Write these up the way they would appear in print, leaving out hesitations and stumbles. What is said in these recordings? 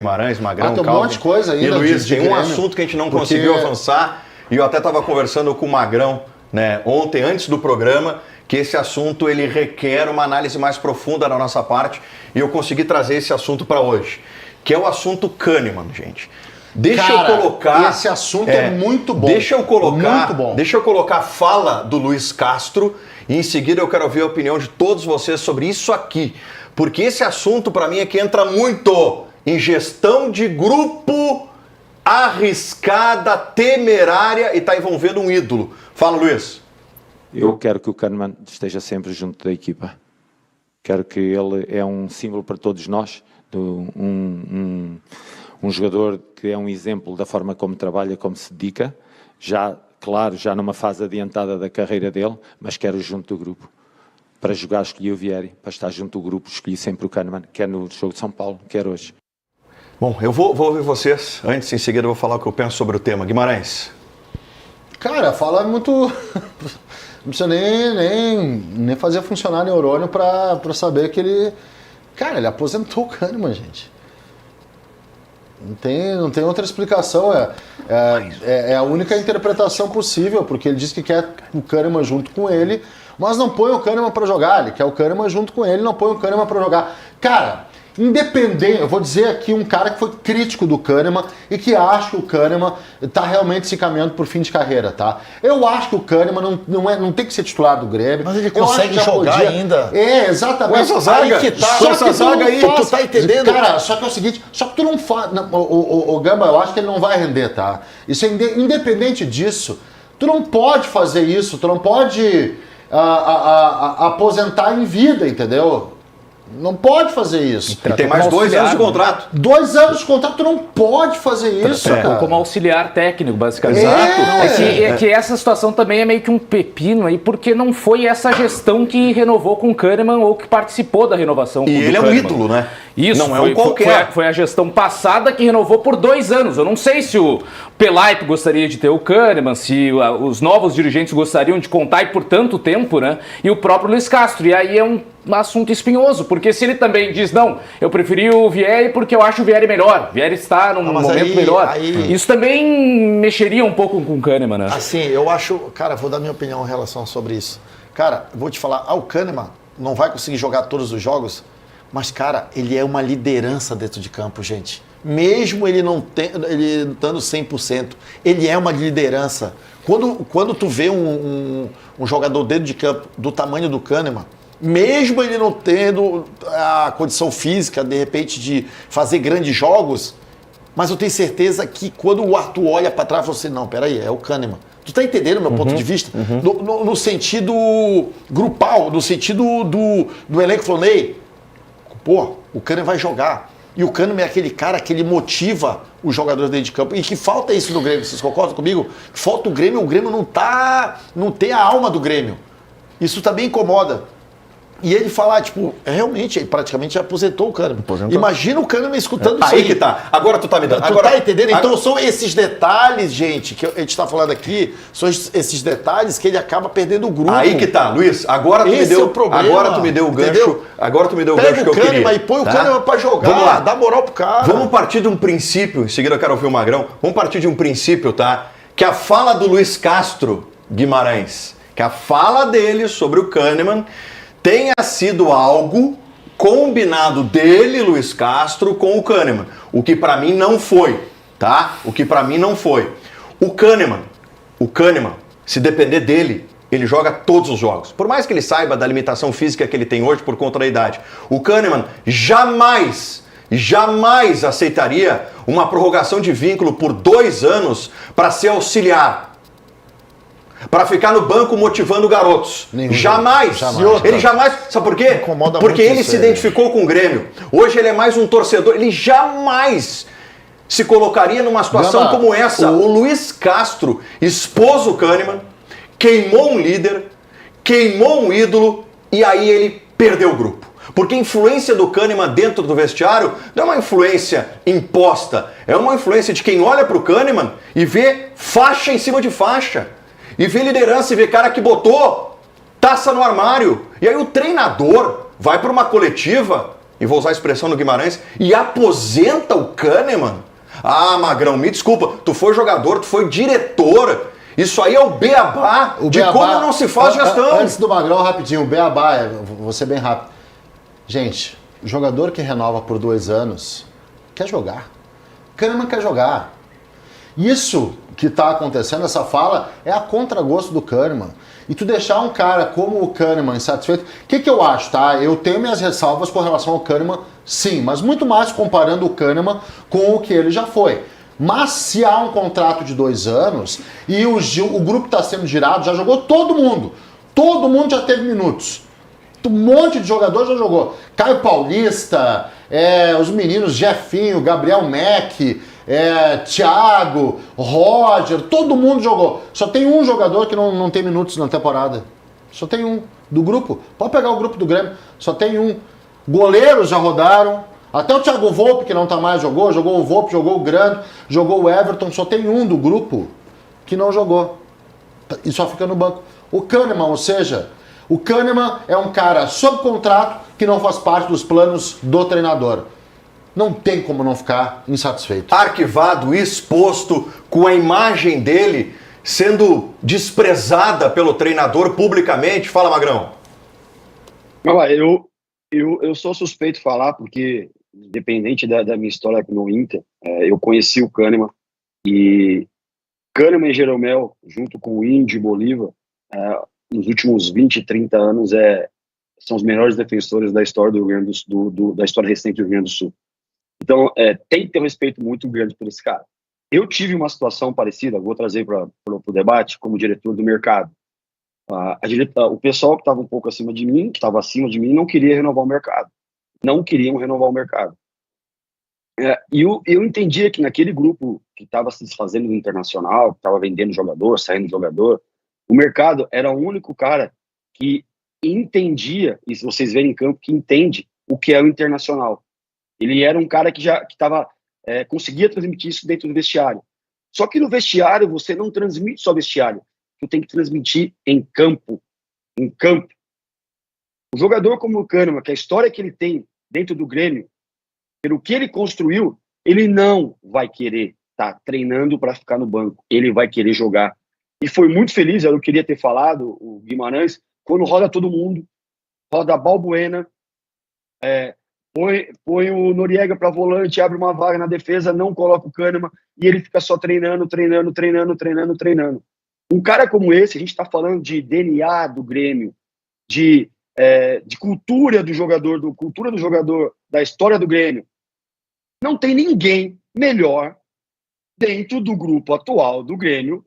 Guimarães, Magrão, tem um monte de coisa ainda. E Luiz, de tem um Grêmio, assunto que a gente não conseguiu avançar, e eu até estava conversando com o Magrão, né, ontem, antes do programa, que esse assunto ele requer uma análise mais profunda da nossa parte, e eu consegui trazer esse assunto para hoje, que é o assunto Kahneman, gente. Deixa eu colocar. Esse assunto é muito bom. Deixa eu colocar. Muito bom. Deixa eu colocar a fala do Luiz Castro e em seguida eu quero ouvir a opinião de todos vocês sobre isso aqui. Porque esse assunto, para mim, é que entra muito em gestão de grupo arriscada, temerária e está envolvendo um ídolo. Fala, Luiz. Eu quero que o Kahneman esteja sempre junto da equipa. Quero que ele é um símbolo para todos nós, um jogador que é um exemplo da forma como trabalha, como se dedica, já, claro, já numa fase adiantada da carreira dele, mas quero junto do grupo. Para jogar escolhi o Vieri, para estar junto do grupo escolhi sempre o Kahneman, quer no jogo de São Paulo, quer hoje. Bom, eu vou ouvir vocês, antes em seguida eu vou falar o que eu penso sobre o tema. Guimarães. Cara, fala muito... Não precisa nem fazer funcionar neurônio para saber que ele... Cara, ele aposentou o Kahneman, gente. Não tem outra explicação, é a única interpretação possível, porque ele diz que quer o Kahneman junto com ele, mas não põe o Kahneman para jogar, ele quer o Kahneman junto com ele, não põe o Kahneman para jogar. Cara, independente, eu vou dizer aqui um cara que foi crítico do Kahneman e que acha que o Kahneman está realmente se caminhando por fim de carreira, tá? Eu acho que o Kahneman não tem que ser titular do Grêmio. Mas ele consegue jogar ainda. É, exatamente. Essa zaga, aí que tá. só essa zaga aí, tu tá entendendo? Cara, só que é o seguinte, só que tu não faz... O Gamba, eu acho que ele não vai render, tá? Isso é independente disso. Tu não pode fazer isso, tu não pode aposentar em vida, entendeu? Não pode fazer isso. E tem mais 2 anos de contrato. 2 anos de contrato, tu não pode fazer isso, cara. Como auxiliar técnico, basicamente. É que essa situação também é meio que um pepino aí, porque não foi essa gestão que renovou com o Kahneman ou que participou da renovação com o E ele é um ídolo, né? Isso, não é um qualquer. Foi a gestão passada que renovou por 2 anos. Eu não sei se o Pelaipe gostaria de ter o Kahneman, se os novos dirigentes gostariam de contar e por tanto tempo, né? E o próprio Luiz Castro. E aí é um assunto espinhoso, porque se ele também diz, não, eu preferi o Vieri porque eu acho o Vieri melhor. O Vieri está num momento melhor. Isso também mexeria um pouco com o Kahneman, né? Assim, eu acho... Cara, vou dar minha opinião em relação sobre isso. Cara, vou te falar, o Kahneman não vai conseguir jogar todos os jogos, mas, cara, ele é uma liderança dentro de campo, gente. Mesmo ele não estando 100%, ele é uma liderança. Quando tu vê um jogador dentro de campo do tamanho do Kahneman, mesmo ele não tendo a condição física, de repente, de fazer grandes jogos, mas eu tenho certeza que quando o Arthur olha para trás, você não, peraí, é o Kahneman. Tu tá entendendo o meu ponto de vista? No sentido grupal, no sentido do elenco Flonei. Pô, o Kahneman vai jogar. E o Kahneman é aquele cara que ele motiva os jogadores dentro de campo. E que falta isso no Grêmio, vocês concordam comigo? Que falta o Grêmio não tem a alma do Grêmio. Isso também incomoda. E ele falar, tipo, realmente, ele praticamente aposentou o Kahneman. Imagina o Kahneman escutando isso aí. Aí que tá. Agora tu tá me dando. Tu tá entendendo? Então são esses detalhes, gente, que a gente tá falando aqui, são esses detalhes que ele acaba perdendo o grupo. Aí que tá, Luiz. Agora tu me deu o problema. Agora tu me deu o gancho. Entendeu? Agora tu me deu o gancho que eu queria. Pega o Kahneman e põe o Kahneman pra jogar. Vamos lá. Dá moral pro cara. Vamos partir de um princípio, em seguida eu quero ouvir o Magrão. Vamos partir de um princípio, tá? Que a fala do Luiz Castro Guimarães, que a fala dele sobre o Kahneman tenha sido algo combinado dele, Luiz Castro, com o Kahneman. O que pra mim não foi, tá? O que pra mim não foi. O Kahneman, se depender dele, ele joga todos os jogos. Por mais que ele saiba da limitação física que ele tem hoje por conta da idade. O Kahneman jamais aceitaria uma prorrogação de vínculo por 2 anos para ser auxiliar. Para ficar no banco motivando garotos. Jamais. Ele jamais. Sabe por quê? Porque ele se identificou com o Grêmio. Hoje ele é mais um torcedor. Ele jamais se colocaria numa situação como essa. O Luiz Castro expôs o Kahneman, queimou um líder, queimou um ídolo e aí ele perdeu o grupo. Porque a influência do Kahneman dentro do vestiário não é uma influência imposta. É uma influência de quem olha para o Kahneman e vê faixa em cima de faixa. E vê liderança e vê cara que botou taça no armário. E aí o treinador vai para uma coletiva e vou usar a expressão do Guimarães, e aposenta o Kahneman? Ah, Magrão, me desculpa, tu foi jogador, tu foi diretor, isso aí é o beabá de como não se faz gestão. Antes do Magrão, rapidinho, o beabá, vou ser bem rápido. Gente, jogador que renova por 2 anos, quer jogar. Kahneman quer jogar. Isso que está acontecendo, essa fala, é a contragosto do Kahneman. E tu deixar um cara como o Kahneman insatisfeito... O que eu acho, tá? Eu tenho minhas ressalvas com relação ao Kahneman, sim, mas muito mais comparando o Kahneman com o que ele já foi. Mas se há um contrato de 2 anos e o grupo está sendo girado, já jogou todo mundo. Todo mundo já teve minutos. Um monte de jogador já jogou. Caio Paulista, os meninos Jefinho, Gabriel Mack, Thiago, Roger, todo mundo jogou. Só tem um jogador que não tem minutos na temporada. Só tem um. Do grupo. Pode pegar o grupo do Grêmio. Só tem um. Goleiros já rodaram. Até o Thiago Volpe, que não tá mais, jogou o Volpe, jogou o Grando, jogou o Everton. Só tem um do grupo que não jogou. E só fica no banco. O Kahneman, ou seja, o Kahneman é um cara sob contrato que não faz parte dos planos do treinador. Não tem como não ficar insatisfeito. Arquivado, exposto, com a imagem dele sendo desprezada pelo treinador publicamente. Fala, Magrão. Eu sou suspeito de falar, porque, independente da minha história no Inter, eu conheci o Kahneman, e Kahneman e Jeromel, junto com o Índio e Bolívar, nos últimos 20, 30 anos, são os melhores defensores da história do Rio Grande do Sul, da história recente do Rio Grande do Sul. Então, tem que ter um respeito muito grande por esse cara. Eu tive uma situação parecida, vou trazer para o debate, como diretor do mercado. O pessoal que estava um pouco acima de mim, que estava acima de mim, não queria renovar o mercado. Não queriam renovar o mercado. E eu entendia que naquele grupo que estava se desfazendo do Internacional, que estava vendendo jogador, saindo jogador, o mercado era o único cara que entendia, e se vocês verem em campo, que entende o que é o Internacional. Ele era um cara que conseguia transmitir isso dentro do vestiário. Só que no vestiário, você não transmite só vestiário. Tu tem que transmitir em campo. Em campo. O jogador como o Kahneman, que a história que ele tem dentro do Grêmio, pelo que ele construiu, ele não vai querer estar treinando para ficar no banco. Ele vai querer jogar. E foi muito feliz, eu queria ter falado, o Guimarães, quando roda todo mundo, roda a Balbuena, põe o Noriega para volante, abre uma vaga na defesa, não coloca o Kahneman, e ele fica só treinando. Um cara como esse, a gente está falando de DNA do Grêmio, de cultura do jogador, da história do Grêmio. Não tem ninguém melhor dentro do grupo atual do Grêmio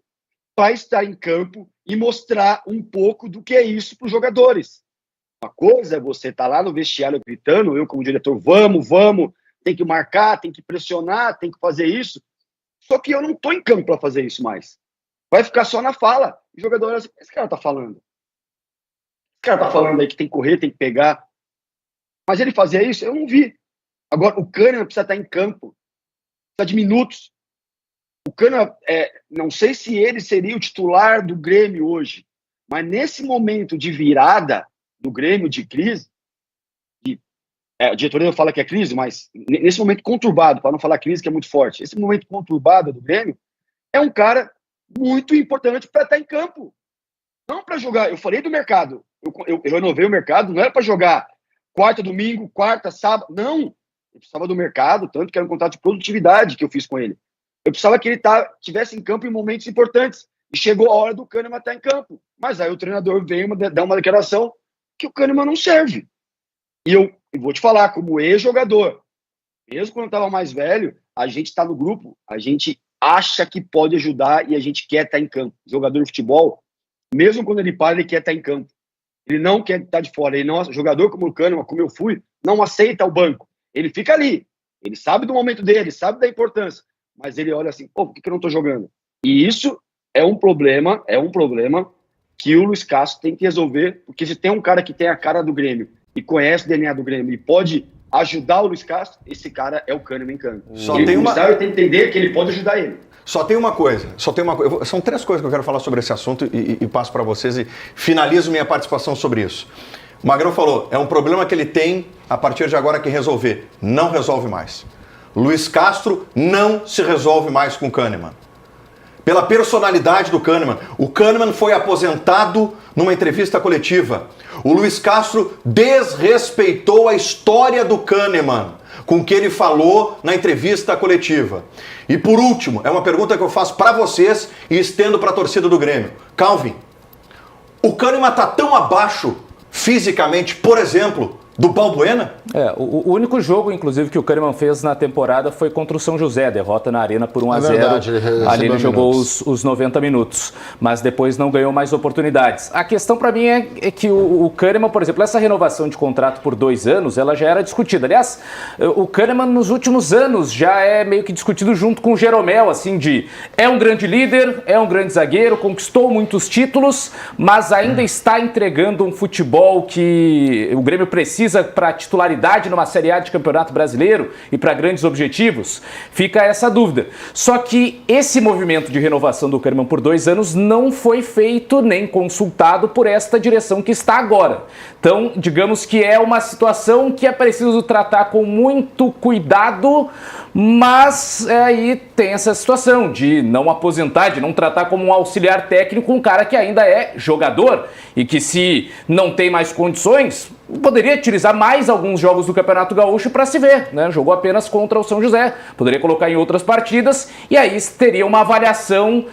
para estar em campo e mostrar um pouco do que é isso para os jogadores. Uma coisa é você estar lá no vestiário gritando, eu como diretor, vamos, tem que marcar, tem que pressionar, tem que fazer isso. Só que eu não estou em campo para fazer isso mais. Vai ficar só na fala. O jogador, esse cara tá falando. Esse cara tá falando aí que tem que correr, tem que pegar. Mas ele fazia isso? Eu não vi. Agora, o Kahneman precisa estar em campo. Precisa de minutos. O Kahneman, não sei se ele seria o titular do Grêmio hoje, mas nesse momento de virada do Grêmio, de crise, a diretoria fala que é crise, mas nesse momento conturbado, para não falar crise, que é muito forte, esse momento conturbado do Grêmio, é um cara muito importante para estar em campo. Não para jogar. Eu falei do mercado. Eu renovei o mercado, não era para jogar quarta, domingo, quarta, sábado. Não. Eu precisava do mercado, tanto que era um contrato de produtividade que eu fiz com ele. Eu precisava que ele estivesse em campo em momentos importantes. E chegou a hora do Kahneman estar em campo. Mas aí o treinador veio dar uma declaração que o Kahneman não serve. E eu vou te falar, como ex-jogador, mesmo quando eu estava mais velho, a gente está no grupo, a gente acha que pode ajudar e a gente quer estar em campo. Jogador de futebol, mesmo quando ele para, ele quer estar em campo. Ele não quer estar de fora. Ele não, jogador como o Kahneman, como eu fui, não aceita o banco. Ele fica ali. Ele sabe do momento dele, sabe da importância. Mas ele olha assim, por que eu não estou jogando? E isso é um problema que o Luiz Castro tem que resolver, porque se tem um cara que tem a cara do Grêmio e conhece o DNA do Grêmio e pode ajudar o Luiz Castro, esse cara é o Kahneman em campo. O Luiz Castro tem que entender que ele pode ajudar ele. Só tem uma coisa. São 3 coisas que eu quero falar sobre esse assunto e passo para vocês e finalizo minha participação sobre isso. O Magrão falou, é um problema que ele tem a partir de agora que resolver. Não resolve mais. Luiz Castro não se resolve mais com o Kahneman. Pela personalidade do Kahneman. O Kahneman foi aposentado numa entrevista coletiva. O Luiz Castro desrespeitou a história do Kahneman com o que ele falou na entrevista coletiva. E por último, é uma pergunta que eu faço para vocês e estendo para a torcida do Grêmio. Calvin, o Kahneman está tão abaixo fisicamente, por exemplo, do Balbuena? O único jogo, inclusive, que o Kahneman fez na temporada foi contra o São José, derrota na Arena por 1-0. verdade, Ali ele jogou os 90 minutos, mas depois não ganhou mais oportunidades. A questão para mim é que o Kahneman, por exemplo, essa renovação de contrato por 2 anos, ela já era discutida. Aliás, o Kahneman nos últimos anos já é meio que discutido junto com o Jeromel, assim, é um grande líder, é um grande zagueiro, conquistou muitos títulos, mas ainda está entregando um futebol que o Grêmio precisa para titularidade numa Série A de Campeonato Brasileiro e para grandes objetivos? Fica essa dúvida. Só que esse movimento de renovação do Kahneman por 2 anos não foi feito nem consultado por esta direção que está agora. Então, digamos que é uma situação que é preciso tratar com muito cuidado, mas aí tem essa situação de não aposentar, de não tratar como um auxiliar técnico um cara que ainda é jogador e que, se não tem mais condições, poderia utilizar mais alguns jogos do Campeonato Gaúcho para se ver, né? Jogou apenas contra o São José, poderia colocar em outras partidas e aí teria uma avaliação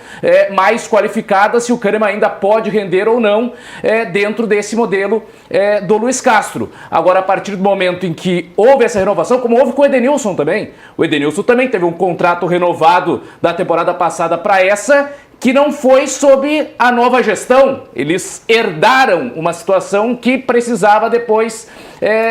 mais qualificada se o Kahneman ainda pode render ou não dentro desse modelo do Luiz Castro. Agora, a partir do momento em que houve essa renovação, como houve com o Edenilson também, o Edenilson também teve um contrato renovado da temporada passada para essa, que não foi sob a nova gestão. Eles herdaram uma situação que precisava depois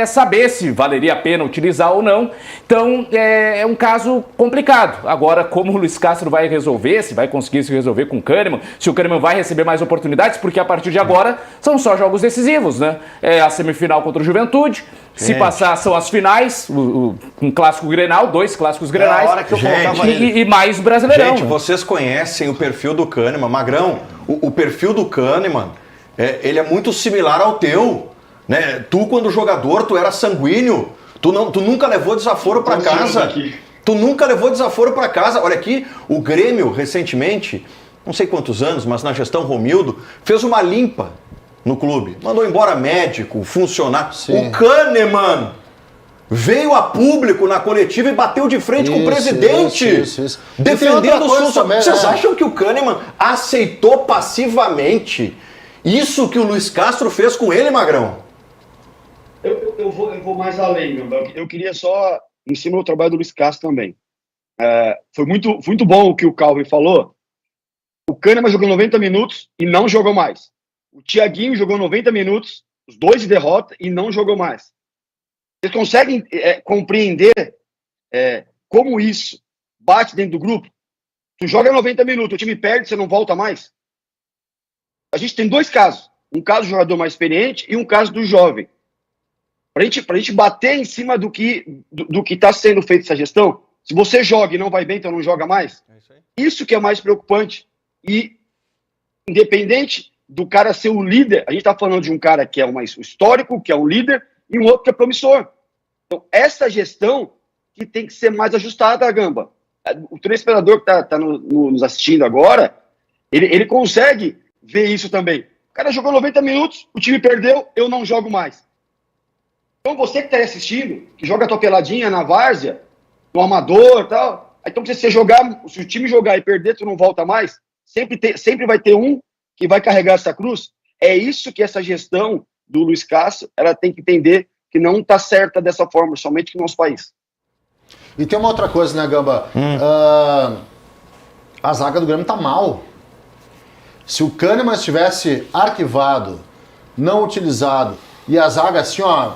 saber se valeria a pena utilizar ou não. Então, é um caso complicado. Agora, como o Luiz Castro vai resolver, se vai conseguir se resolver com o Kahneman, se o Kahneman vai receber mais oportunidades, porque a partir de agora são só jogos decisivos, né? É a semifinal contra o Juventude, se passar são as finais, um clássico Grenal, 2 clássicos Grenais, a hora que eu colocava e mais Brasileirão. Gente, vocês conhecem o perfil do Kahneman. Magrão, o perfil do Kahneman, ele é muito similar ao teu. Né? Tu, quando jogador, tu era sanguíneo, tu nunca levou desaforo para casa. Tu nunca levou desaforo para casa. Olha aqui, o Grêmio, recentemente, não sei quantos anos, mas na gestão Romildo, fez uma limpa no clube. Mandou embora médico, funcionário. Sim. O Kahneman veio a público na coletiva e bateu de frente com o presidente. Isso. Defendendo os funcionários. Vocês né? acham que o Kahneman aceitou passivamente isso que o Luiz Castro fez com ele, Magrão? Eu vou mais além, meu. Eu queria só, em cima do trabalho do Luiz Castro também. Foi muito bom o que o Calvin falou. O Kahneman jogou 90 minutos e não jogou mais. O Thiaguinho jogou 90 minutos, os 2 de derrota, e não jogou mais. Vocês conseguem compreender como isso bate dentro do grupo? Tu joga 90 minutos, o time perde, você não volta mais? A gente tem 2 casos. Um caso do jogador mais experiente e um caso do jovem. Pra gente bater em cima do que está sendo feito essa gestão, se você joga e não vai bem, então não joga mais. Isso que é mais preocupante. E, independente do cara ser o líder, a gente está falando de um cara que é um histórico, que é um líder, e um outro que é promissor. Então, essa gestão que tem que ser mais ajustada, Gamba. O telespectador que está nos assistindo agora, ele consegue ver isso também. O cara jogou 90 minutos, o time perdeu, eu não jogo mais. Então, você que está aí assistindo, que joga a tua peladinha na várzea, no amador e tal, então se o time jogar e perder, tu não volta mais, sempre vai ter um que vai carregar essa cruz. É isso que essa gestão do Luiz Castro, ela tem que entender que não está certa dessa forma, somente no nosso país. E tem uma outra coisa, né, Gamba? A zaga do Grêmio tá mal. Se o Kahneman estivesse arquivado, não utilizado, e a zaga assim, ó,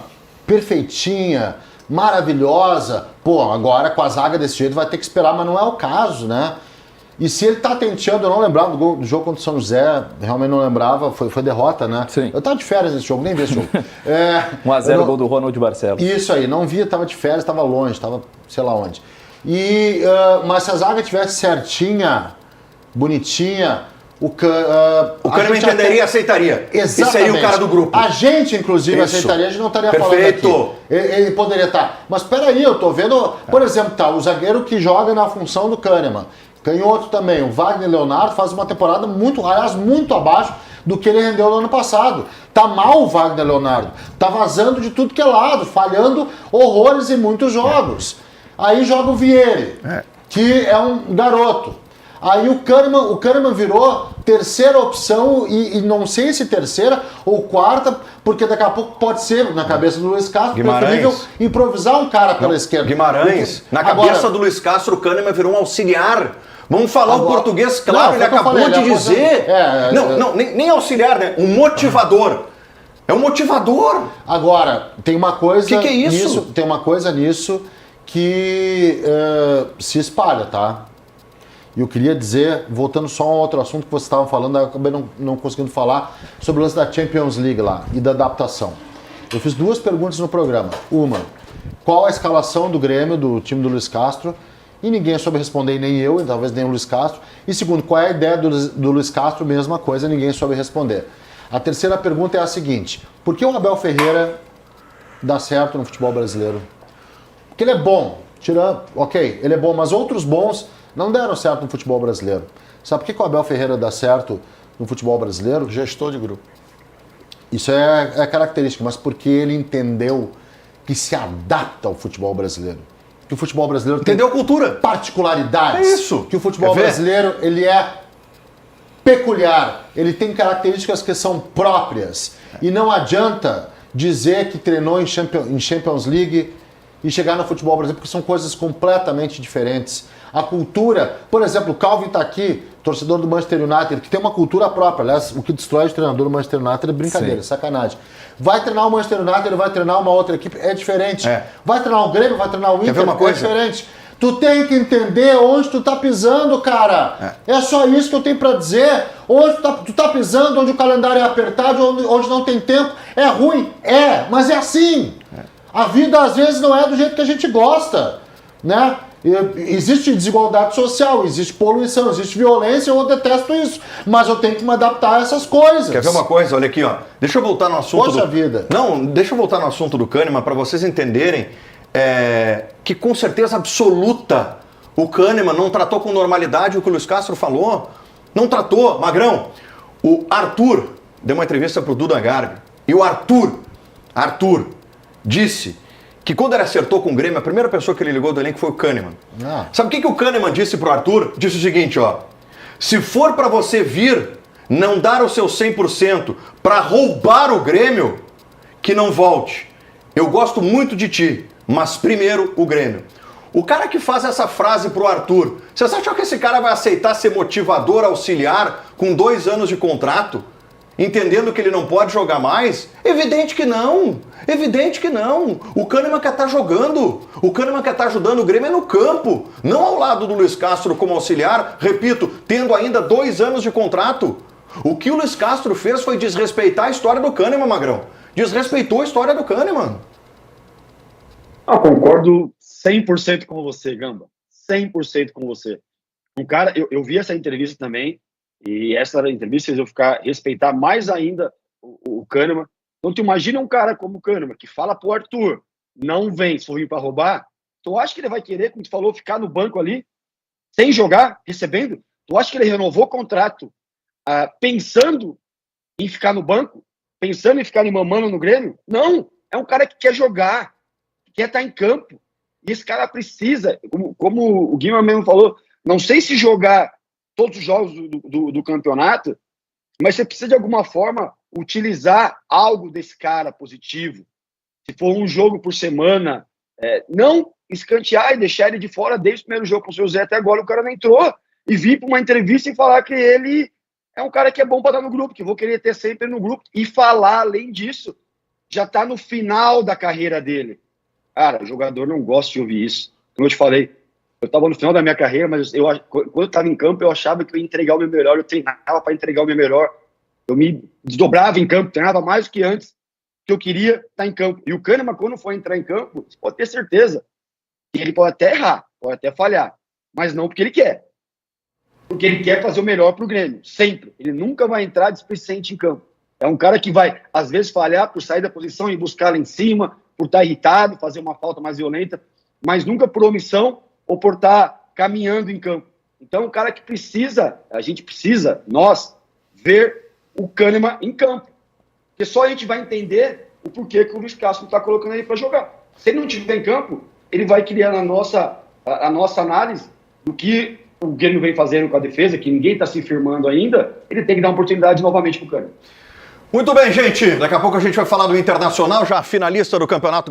perfeitinha, maravilhosa, pô, agora com a zaga desse jeito vai ter que esperar, mas não é o caso, né? E se ele tá tenteando, eu não lembrava do jogo contra o São José, realmente não lembrava, foi derrota, né? Sim. Eu tava de férias nesse jogo, nem vi esse jogo. 1-0 gol do Ronald Barcelos. Isso aí, não via, tava de férias, tava longe, tava sei lá onde. Mas se a zaga tivesse certinha, bonitinha, O Kahneman entenderia e aceitaria. Exatamente. E seria o cara do grupo. A gente, inclusive, Isso. aceitaria, a gente não estaria Perfeito. falando aqui. Ele poderia estar. Mas peraí, eu tô vendo, por exemplo, tá, o zagueiro que joga na função do Kahneman. Canhoto também, o Wagner Leonardo faz uma temporada muito, aliás, muito abaixo do que ele rendeu no ano passado. Tá mal o Wagner Leonardo. Tá vazando de tudo que é lado, falhando horrores em muitos jogos. Aí joga o Vieri, que é um garoto. Aí o Kahneman virou terceira opção e não sei se terceira ou quarta, porque daqui a pouco pode ser, na cabeça do Luiz Castro, preferível improvisar um cara pela esquerda. Guimarães, na cabeça do Luiz Castro, o Kahneman virou um auxiliar. Vamos falar o português claro, ele acabou de dizer. Nem auxiliar, né? Um motivador. É um motivador. Agora, tem uma coisa... Que é isso? Tem uma coisa nisso que se espalha, tá? E eu queria dizer, voltando só a um outro assunto que vocês estavam falando, eu acabei não conseguindo falar sobre o lance da Champions League lá e da adaptação. Eu fiz 2 perguntas no programa. Uma, qual a escalação do Grêmio, do time do Luiz Castro? E ninguém soube responder, nem eu, e talvez nem o Luiz Castro. E segundo, qual é a ideia do Luiz Castro? Mesma coisa, ninguém soube responder. A terceira pergunta é a seguinte, por que o Abel Ferreira dá certo no futebol brasileiro? Porque ele é bom, ele é bom, mas outros bons não deram certo no futebol brasileiro. Sabe por que o Abel Ferreira dá certo no futebol brasileiro? Gestor de grupo. Isso é característica, mas porque ele entendeu que se adapta ao futebol brasileiro. Que o futebol brasileiro entendeu a cultura. Particularidades. É isso. Que o futebol brasileiro, ele é peculiar. Ele tem características que são próprias. E não adianta dizer que treinou em Champions League e chegar no futebol brasileiro, porque são coisas completamente diferentes. A cultura, por exemplo, o Calvin está aqui, torcedor do Manchester United, que tem uma cultura própria. Aliás, o que destrói o treinador do Manchester United é brincadeira, é sacanagem. Vai treinar o Manchester United, ele vai treinar uma outra equipe, é diferente. Vai treinar o Grêmio, vai treinar o Inter, é diferente. Tu tem que entender onde tu tá pisando, cara. É só isso que eu tenho para dizer. Onde tu tá pisando, onde o calendário é apertado, onde não tem tempo. É ruim? mas é assim. A vida, às vezes, não é do jeito que a gente gosta, né? Existe desigualdade social, existe poluição, existe violência, eu detesto isso. Mas eu tenho que me adaptar a essas coisas. Quer ver uma coisa? Olha aqui, ó. Deixa eu voltar no assunto Poxa vida. Não, deixa eu voltar no assunto do Kahneman para vocês entenderem que com certeza absoluta o Kahneman não tratou com normalidade o que o Luiz Castro falou. Não tratou. Magrão, o Arthur deu uma entrevista pro Duda Garbi e o Arthur disse que quando ele acertou com o Grêmio, a primeira pessoa que ele ligou do elenco foi o Kahneman. Sabe o que o Kahneman disse pro Arthur? Disse o seguinte, ó. Se for para você vir, não dar o seu 100% para roubar o Grêmio, que não volte. Eu gosto muito de ti, mas primeiro o Grêmio. O cara que faz essa frase pro Arthur, vocês acham que esse cara vai aceitar ser motivador auxiliar com 2 anos de contrato? Entendendo que ele não pode jogar mais? Evidente que não. Evidente que não. O Kahneman quer estar jogando. O Kahneman quer estar ajudando o Grêmio no campo. Não ao lado do Luiz Castro como auxiliar. Repito, tendo ainda 2 anos de contrato. O que o Luiz Castro fez foi desrespeitar a história do Kahneman, Magrão. Desrespeitou a história do Kahneman. Concordo 100% com você, Gamba. 100% com você. Um cara, eu vi essa entrevista também. E essa entrevista fez eu respeitar mais ainda o Kahneman. Então, tu imagina um cara como o Kahneman, que fala pro Arthur, não vem, se for vir para roubar, tu acha que ele vai querer, como tu falou, ficar no banco ali, sem jogar, recebendo? Tu acha que ele renovou o contrato pensando em ficar no banco? Pensando em ficar mamando no Grêmio? Não, é um cara que quer jogar, que quer estar em campo. E esse cara precisa, como o Guima mesmo falou, não sei se jogar todos os jogos do campeonato, mas você precisa de alguma forma utilizar algo desse cara positivo. Se for um jogo por semana, não escantear e deixar ele de fora desde o primeiro jogo com o seu Zé até agora, o cara não entrou, e vir para uma entrevista e falar que ele é um cara que é bom para dar no grupo, que eu vou querer ter sempre no grupo, e falar, além disso, já está no final da carreira dele. Cara, o jogador não gosta de ouvir isso. Como eu te falei, eu estava no final da minha carreira, mas quando eu estava em campo, eu achava que eu ia entregar o meu melhor, eu treinava para entregar o meu melhor, eu me desdobrava em campo, treinava mais do que antes, que eu queria estar em campo. E o Kahneman, quando for entrar em campo, você pode ter certeza que ele pode até errar, pode até falhar, mas não porque ele quer. Porque ele quer fazer o melhor pro Grêmio, sempre. Ele nunca vai entrar displicente em campo. É um cara que vai, às vezes, falhar por sair da posição e buscar lá em cima, por estar irritado, fazer uma falta mais violenta, mas nunca por omissão ou por estar caminhando em campo. Então, é um cara que nós, ver o Kahneman em campo. Porque só a gente vai entender o porquê que o Luiz Castro está colocando ele para jogar. Se ele não estiver em campo, ele vai criar a nossa análise do que o Grêmio vem fazendo com a defesa, que ninguém está se firmando ainda, ele tem que dar uma oportunidade novamente para o Kahneman. Muito bem, gente. Daqui a pouco a gente vai falar do Internacional, já finalista do Campeonato